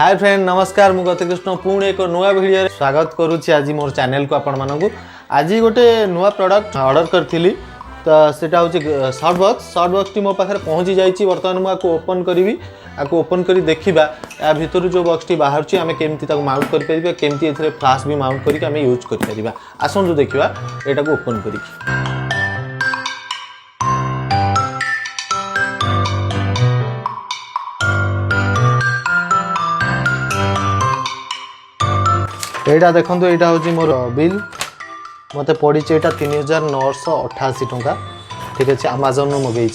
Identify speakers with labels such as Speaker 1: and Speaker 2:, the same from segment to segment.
Speaker 1: hi friend नमस्कार मु गतकृष्ण पुणी एक नुआ वीडियो स्वागत करुच्ची आज मोर चैनल को आपण मानक आज गोटे नुआ प्रोडक्ट ऑर्डर करी तो सेटा हूँ शॉर्ट बॉक्स टी मो पाखे पहुँची जाइए बर्तमान मुझे ओपन करी आपको ओपन करी देखा या भितर जो बॉक्स टी बाहर आम केमती माउंट कर केमती फ्लाश भी माउंट करके आम यूज कर आसतु देखा यहाँ ओपन करी एटा देखो यहाँ हूँ मोर बिल मत पड़ी 3988 टंका ठीक अच्छे आमाजन मगेई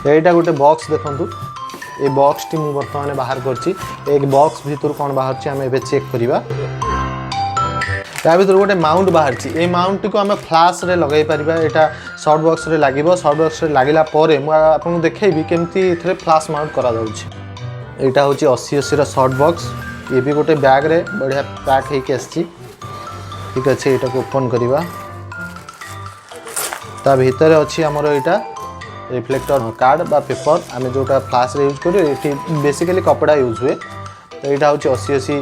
Speaker 1: यहाँ गोटे बॉक्स देखो ये बॉक्स टी बर्तमान बाहर कर बॉक्स भीतर कौन बाहर आम ए चेक करवा या भर गोटे माउंट बाहर ये माउंट टी को आम फ्लाश रे लगे पारिबा एटा शॉर्ट बॉक्स रे लागिबो शॉर्ट बॉक्स रे लागिला परे मु आपन देखेबी केमती इथरे फ्लाश माउंट करा जाउछि एटा होची 80 शॉर्ट बॉक्स ये भी गोटे बैग रे बढ़िया पैक होके आछि ठीक अच्छे यहाँ को ओपन करवा ता भीतर अच्छी आमर यहाँ रिफ्लेक्टर कार्ड बा पेपर आम जोटा फ्लाश रे यूज कर बेसिकली कपड़ा यूज हुए तो यहाँ हूँ 80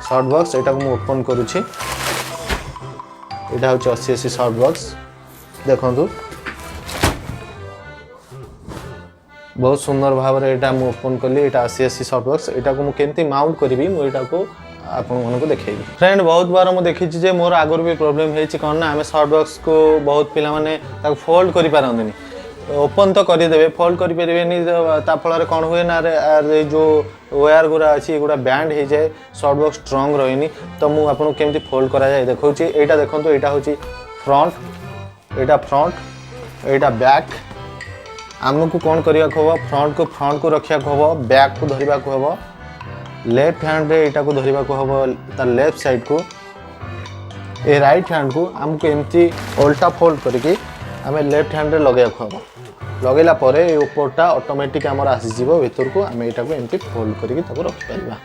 Speaker 1: शॉर्ट बॉक्स यहाँ को ओपन करुँची यहाँ हूँ 80 शॉर्ट बॉक्स देखु बहुत सुंदर भाव में यहाँ मुझे ओपन कली यहाँ 80 शॉर्ट बॉक्स यहाँ को मुझे माउंट करी मुझे को आपको देखेबी फ्रेंड बहुत बार मुझे देखी मोर आगर भी प्रॉब्लम है कौन ना आम शॉर्ट बॉक्स को बहुत पिला माने फोल्ड कर पारंतनी ओपन तो करदे फोल्ड कर फल कौन हुए ना जो वायर गुरा अच्छी गुड़ा बैंड हो जाए शॉर्ट बॉक्स स्ट्रंग रही तो मुझे आपको केमती फोल्ड कराए देखा यहाँ देखो यहाँ हूँ फ्रंट यहाँ बैक आमको कौन करने को हम फ्रंट को रखा हम बैक को धरने को हम लेफ्ट हैंड रे यहाँ को धरने को हम तार लेफ्ट साइड को ए राइट हैंड को आमको एमती उल्टा फोल्ड करके आम लेफ्ट हैंड रे लगे हम लगेला परे ऊपरटा ऑटोमेटिक आमर आसीज भीतर को आम यहाँ को एमती फोल्ड करके रखिपर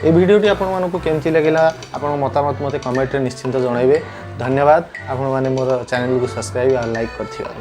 Speaker 1: ये वीडियोटी आपको केमती लगे आप मतामत मत कमेंट रे निश्चिंत जनइबे धन्यवाद आपण मैंने मोर चैनल को सब्सक्राइब और लाइक कर